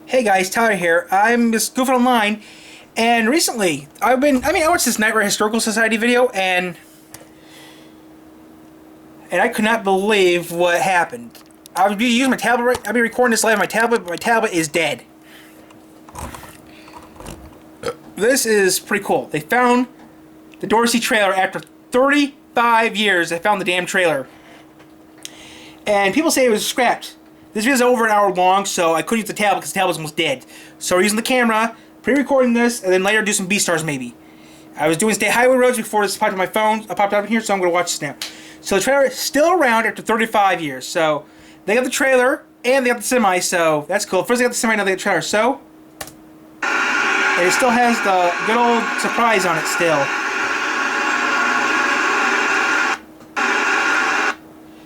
Hey guys, Tyler here. I'm just goofing online, and recently I watched this Night Rider Historical Society video, and I could not believe what happened. I would be using my tablet. I'd be recording this live on my tablet, but my tablet is dead. This is pretty cool. They found the Dorsey trailer after 35 years. They found the damn trailer, and people say it was scrapped. This video is over an hour long, so I couldn't use the tablet because the tablet was almost dead. So we're using the camera, pre-recording this, and then later do some B-stars maybe. I was doing State Highway Roads before this popped on my phone. I popped up here, so I'm going to watch this now. So the trailer is still around after 35 years. So they got the trailer, and they got the semi, so that's cool. First they got the semi, now they got the trailer. So, and it still has the good old surprise on it still.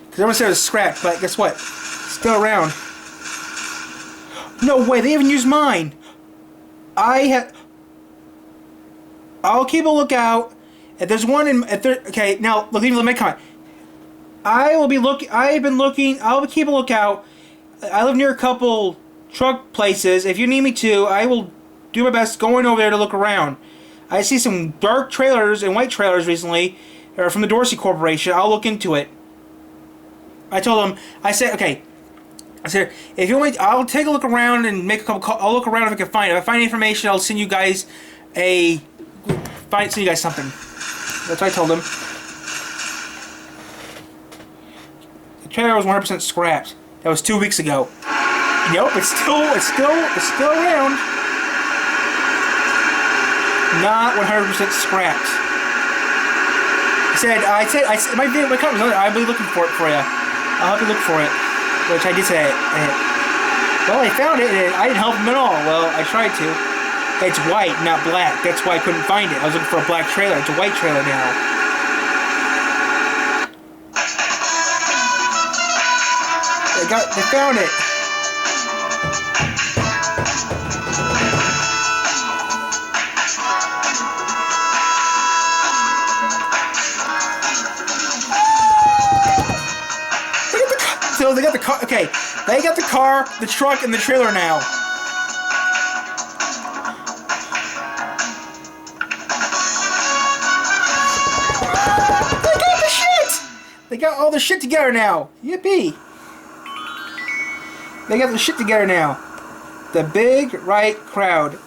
Because everyone said it was scrapped, but guess what? Still around. No way, they even used mine. I'll keep a lookout. If there's one in okay, now look, leave my comment. I'll keep a lookout. I live near a couple truck places. If you need me to, I will do my best going over there to look around. I see some dark trailers and white trailers recently, or from the Dorsey Corporation. I'll look into it. I told them, I said, okay. I said, if you want, I'll take a look around and make a couple calls. I'll look around if I can find it. If I find information, I'll send you guys send you guys something. That's what I told them. The trailer was 100% scrapped. That was 2 weeks ago. Nope, it's still around. Not 100% scrapped. I said, my comment was, I'll be looking for it for you. I'll help you look for it. Which I did say, well, I found it, and I didn't help him at all. Well, I tried to. It's white, not black. That's why I couldn't find it. I was looking for a black trailer. It's a white trailer now. They found it. So they got the car. Okay, they got the car, the truck, and the trailer now. They got the shit. They got all the shit together now. Yippee! They got the shit together now. The big right crowd.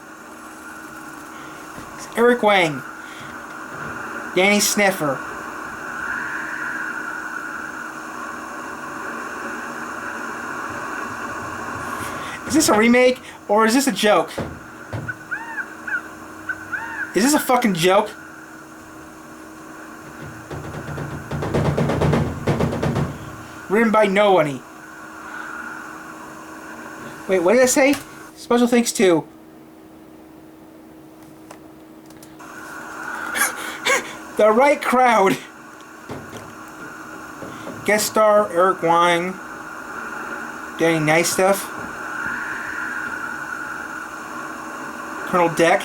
It's Eric Wang, Danny Sniffer. Is this a remake, or is this a joke? Is this a fucking joke? Written by nobody. Wait, what did I say? Special thanks to... The Right Crowd. Guest star Eric Wang. Danny Nice Stuff. Colonel Deck.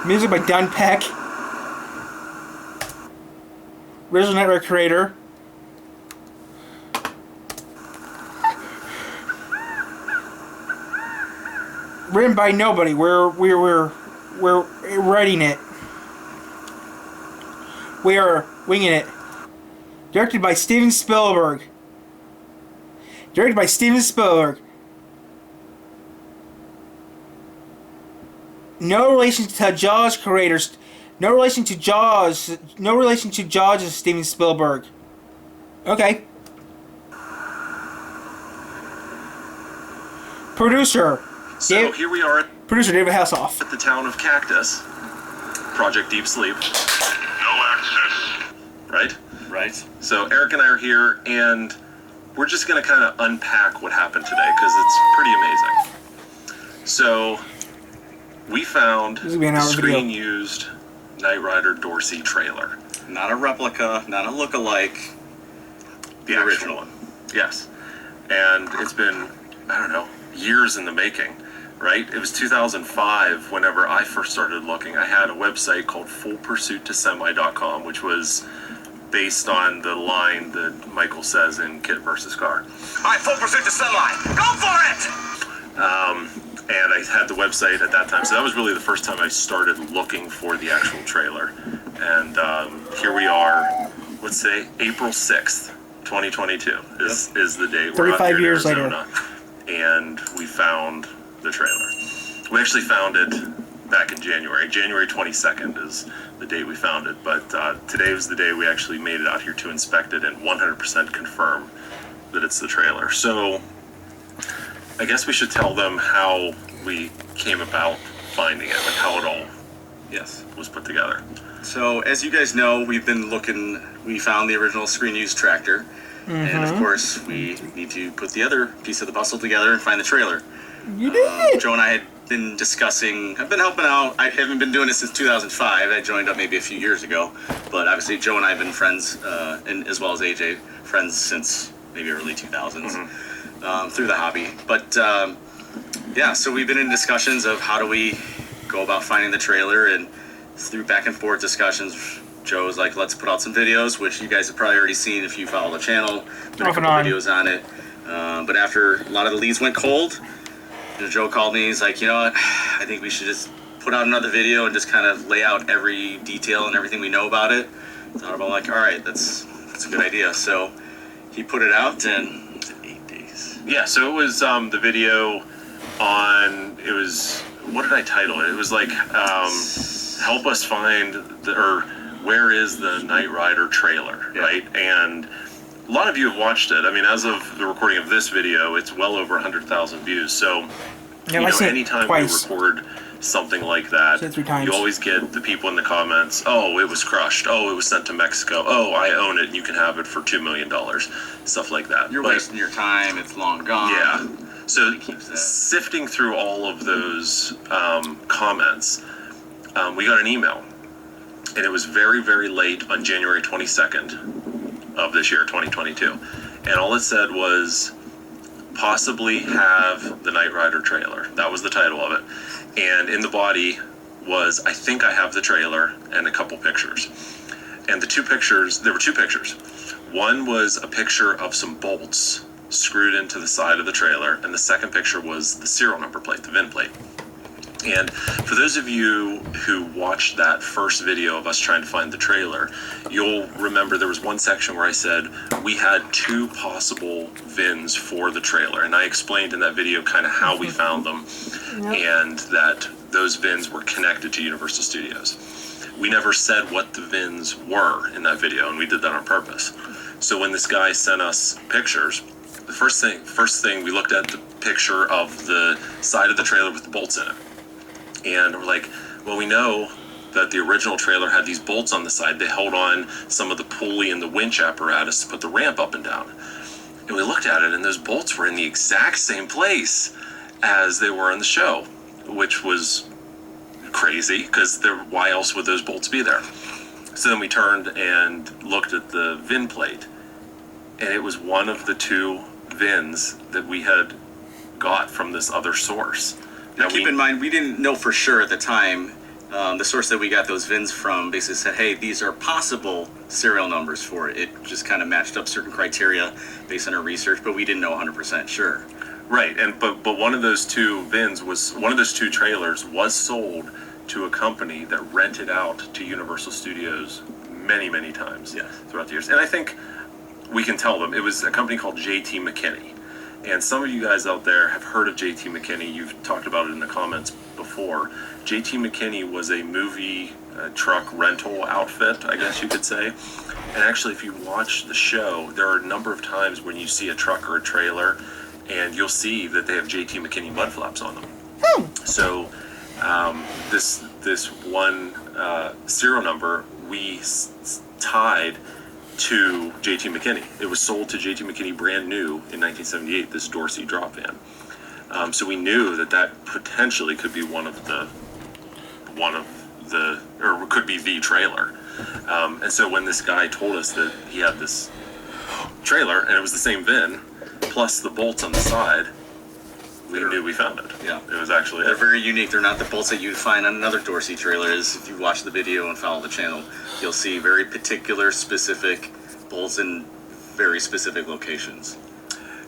Music by Don Peck. Original Night Rider creator. Written by nobody. We're writing it. We are winging it. Directed by Steven Spielberg. No relation to Jaws creators. No relation to Jaws is Steven Spielberg. Okay. Producer. So here we are. Producer David Hasselhoff. At the town of Cactus. Project Deep Sleep. No access. Right? Right. So Eric and I are here, and we're just going to kind of unpack what happened today, because it's pretty amazing. So... we found the screen-used Night Rider Dorsey trailer. Not a replica, not a look-alike. The original one. Yes. And it's been, I don't know, years in the making, right? It was 2005 whenever I first started looking. I had a website called fullpursuittosemi.com, which was based on the line that Michael says in Kit vs. Car. All right, full pursuit to semi. Go for it! And and I had the website at that time. So that was really the first time I started looking for the actual trailer. And here we are, let's say April 6th, 2022 is the date. We're out 35 here in years later. Arizona, and we found the trailer. We actually found it back in January. January 22nd is the date we found it. But today was the day we actually made it out here to inspect it and 100% confirm that it's the trailer. So I guess we should tell them how we came about finding it, like how it all Yes. was put together. So as you guys know, we've been looking. We found the original screen used tractor, and of course we need to put the other piece of the puzzle together and find the trailer. You did. Joe and I had been discussing. I've been helping out. I haven't been doing it since 2005. I joined up maybe a few years ago, but obviously Joe and I have been friends, and as well as AJ, friends since maybe early 2000s through the hobby. But yeah, so we've been in discussions of how do we go about finding the trailer, and through back and forth discussions, Joe was like, let's put out some videos, which you guys have probably already seen if you follow the channel. Been a Off and couple on. videos on it. But after a lot of the leads went cold, Joe called me. He's like, you know what? I think we should just put out another video and just kind of lay out every detail and everything we know about it. Thought about like, all right, that's a good idea. So he put it out, and was it 8 days? Yeah, so it was the video on, it was, what did I title it? It was like, help us find, or where is the Knight Rider trailer, Yeah. right? And a lot of you have watched it. I mean, as of the recording of this video, it's well over 100,000 views. So, Yeah, you I know, seen it anytime twice. we record something like that, Seen it 3 times. you always get the people in the comments, oh, it was crushed. Oh, it was sent to Mexico. Oh, I own it and you can have it for $2 million. Stuff like that. You're But- wasting your time. It's long gone. yeah. So keeps that. sifting through all of those comments, we got an email, and it was very, very late on January 22nd of this year, 2022. And all it said was, possibly have the Knight Rider trailer. That was the title of it. And in the body was, I think I have the trailer, and a couple pictures. And the two pictures, there were two pictures. One was a picture of some bolts screwed into the side of the trailer, and the second picture was the serial number plate, the VIN plate. And for those of you who watched that first video of us trying to find the trailer, you'll remember there was one section where I said we had 2 possible VINs for the trailer, and I explained in that video kind of how we found them, and that those VINs were connected to Universal Studios. We never said what the VINs were in that video, and we did that on purpose. So when this guy sent us pictures, the first thing we looked at the picture of the side of the trailer with the bolts in it. And we're like, well, we know that the original trailer had these bolts on the side. They held on some of the pulley and the winch apparatus to put the ramp up and down. And we looked at it, and those bolts were in the exact same place as they were in the show, which was crazy, because why else would those bolts be there? So then we turned and looked at the VIN plate, and it was one of the 2 VINs that we had got from this other source. Now, keep in mind, we didn't know for sure at the time. The source that we got those VINs from basically said, hey, these are possible serial numbers for it. It just kind of matched up certain criteria based on our research, but we didn't know 100% sure. Right, and but one of those 2 VINs was, one of those 2 trailers was sold to a company that rented out to Universal Studios many, many times throughout the years. And I think we can tell them, it was a company called JT McKinney. And some of you guys out there have heard of JT McKinney. You've talked about it in the comments before. JT McKinney was a movie truck rental outfit, I guess you could say. And actually, if you watch the show, there are a number of times when you see a truck or a trailer, and you'll see that they have JT McKinney mud flaps on them. So this one serial number we tied to JT McKinney. It was sold to JT McKinney brand new in 1978, this Dorsey drop van. So we knew that potentially could be one of the, or could be the trailer. And so when this guy told us that he had this trailer and it was the same VIN, plus the bolts on the side, we knew we found it. Yeah. It was actually They're it. very unique. They're not the bolts that you'd find on another Dorsey trailer. If you watch the video and follow the channel, you'll see very particular, specific bolts in very specific locations.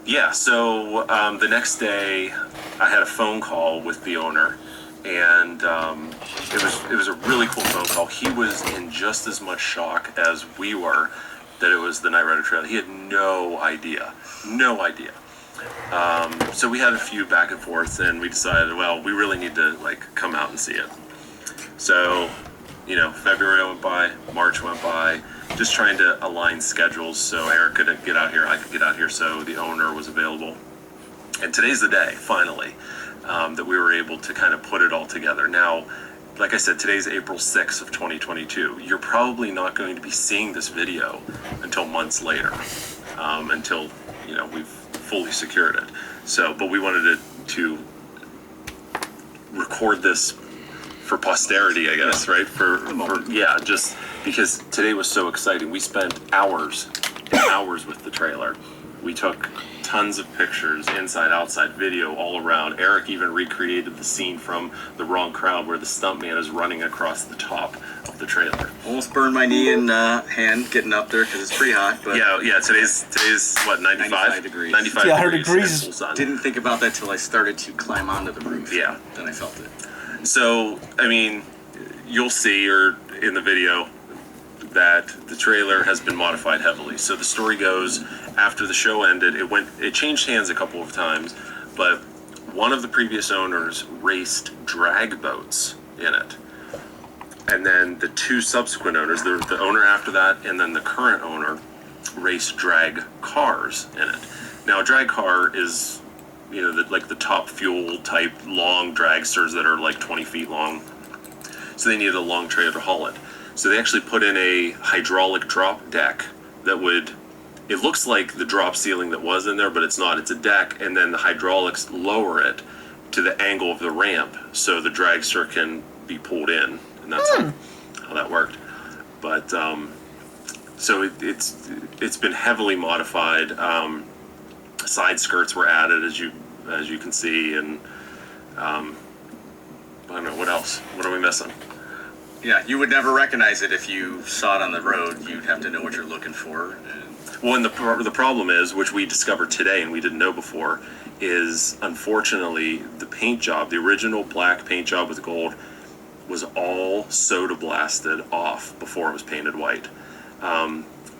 Yeah, so the next day, I had a phone call with the owner, and it was a really cool phone call. He was in just as much shock as we were that it was the Night Rider trailer. He had no idea. So we had a few back and forths, and we decided, well, we really need to come out and see it. So, February went by, March went by, just trying to align schedules so Eric could get out here, I could get out here, so the owner was available. And today's the day, finally, that we were able to kind of put it all together. Now, like I said, today's April 6th of 2022. You're probably not going to be seeing this video until months later, until, we've fully secured it. So, but we wanted to record this for posterity, I guess, right? Just because today was so exciting. We spent hours and hours with the trailer. We took tons of pictures, inside, outside, video, all around. Eric even recreated the scene from The Wrong Crowd where the stuntman is running across the top of the trailer. Almost burned my knee and hand getting up there because it's pretty hot. But yeah. Today's what, 95 degrees. 95 Yeah, 100 degrees. degrees. Full sun. didn't think about that till I started to climb onto the roof. Yeah. Then I felt it. So, I mean, you'll see or in the video that the trailer has been modified heavily. So the story goes, after the show ended, it changed hands a couple of times, but one of the previous owners raced drag boats in it. And then the two subsequent owners, the owner after that and then the current owner, raced drag cars in it. Now, a drag car is, the top fuel type long dragsters that are 20 feet long. So they needed a long trailer to haul it. So they actually put in a hydraulic drop deck that it looks like the drop ceiling that was in there, but it's not. It's a deck, and then the hydraulics lower it to the angle of the ramp so the dragster can be pulled in, and that's how that worked. But so it's been heavily modified. Side skirts were added, as you can see, and I don't know what else. What are we missing? Yeah, you would never recognize it if you saw it on the road. You'd have to know what you're looking for. Well, and the problem is, which we discovered today and we didn't know before, is unfortunately the paint job, the original black paint job with gold, was all soda blasted off before it was painted white.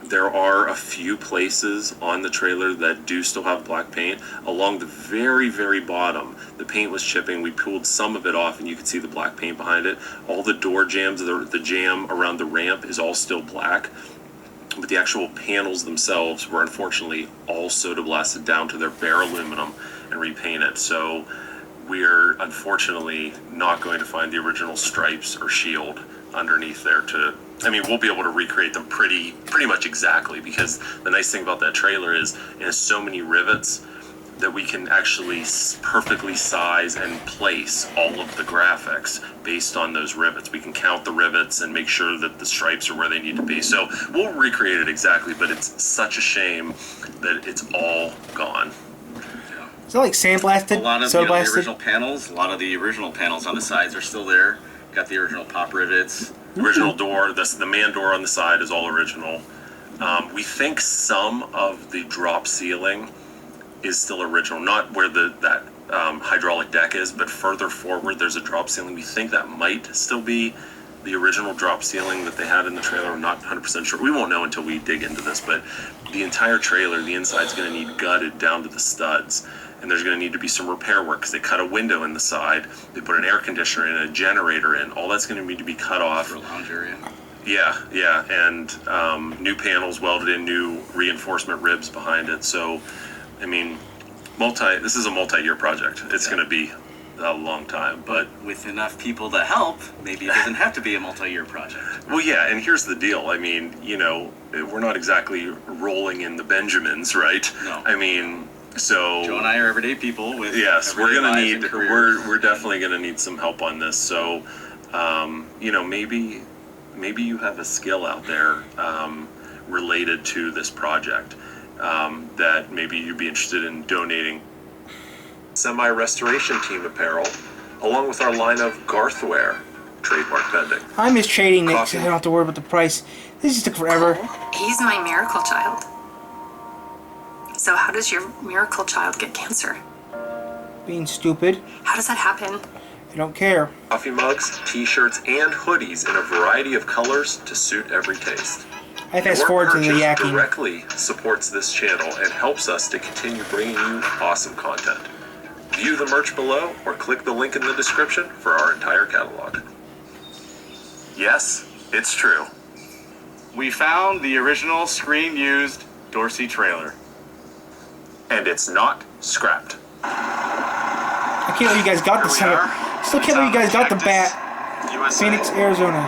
There are a few places on the trailer that do still have black paint. Along the very, very bottom, the paint was chipping. We pulled some of it off, and you could see the black paint behind it. All the door jambs, the jam around the ramp is all still black. But the actual panels themselves were unfortunately all soda blasted down to their bare aluminum and repainted. So we're unfortunately not going to find the original stripes or shield underneath there we'll be able to recreate them pretty much exactly, because the nice thing about that trailer is it has so many rivets that we can actually perfectly size and place all of the graphics based on those rivets. We can count the rivets and make sure that the stripes are where they need to be. So we'll recreate it exactly, but it's such a shame that it's all gone. Is that sandblasted? A lot of Soda the blasted? original panels. A lot of the original panels on the sides are still there. Got the original pop rivets. Original door, the man door on the side is all original. We think some of the drop ceiling is still original, not where that hydraulic deck is, but further forward there's a drop ceiling. We think that might still be the original drop ceiling that they had in the trailer. I'm not 100% sure. We won't know until we dig into this, but the entire trailer, the inside's going to need gutted down to the studs. And there's going to need to be some repair work because they cut a window in the side. They put an air conditioner in, a generator in. All that's going to need to be cut off. For a lounge area. Yeah, and new panels welded in, new reinforcement ribs behind it. So, this is a multi-year project. It's going to be a long time, but with enough people to help, maybe it doesn't have to be a multi-year project. Well, yeah, and here's the deal. We're not exactly rolling in the Benjamins, right? No. So Joe and I are everyday people with we're gonna lives need and careers. we're definitely gonna need some help on this. So maybe you have a skill out there related to this project that maybe you'd be interested in donating. Semi-restoration team apparel, along with our line of Garthware, trademark pending. I miss trading, Nick, so I don't have to worry about the price. This just took forever. He's my miracle child. So how does your miracle child get cancer? Being stupid. How does that happen? I don't care. Coffee mugs, t-shirts, and hoodies in a variety of colors to suit every taste. I fast Your forward to the purchase yakking. directly supports this channel and helps us to continue bringing you awesome content. View the merch below or click the link in the description for our entire catalog. Yes, it's true. We found the original screen-used Dorsey trailer. And it's not scrapped. I can't believe you guys got this. Still can't believe you guys got the bat. USA, Phoenix, Arizona.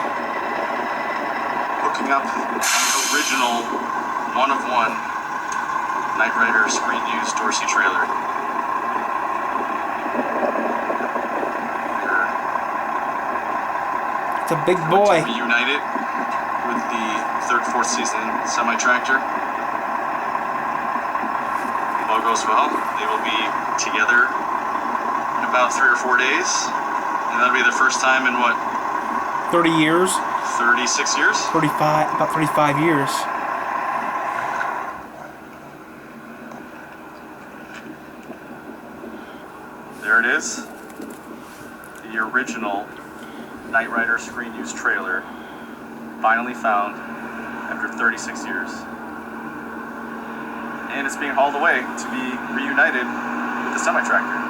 hooking up the original one-of-one Knight Rider screen-used Dorsey trailer. It's a big boy. Reunited with the third, fourth season semi-tractor. All goes well. They will be together in about 3 or 4 days. And that'll be the first time in what, 30 years. 36 years? 35, about 35 years. There it is. The original Knight Rider screen-used trailer, finally found after 36 years. And it's being hauled away to be reunited with the semi-tractor.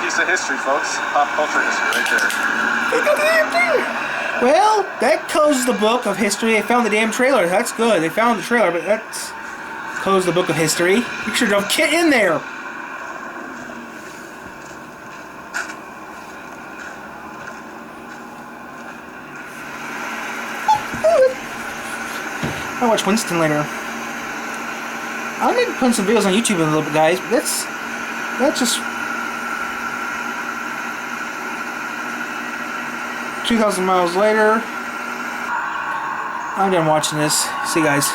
Piece of history, folks. Pop culture history right there. Well, that closes the book of history. They found the damn trailer. That's good. They found the trailer, but that's closed the book of history. You should have Kit in there. I'll watch Winston later. I'm gonna put some videos on YouTube in a little bit, guys. But that's just 2,000 miles later. I'm done watching this. See you guys.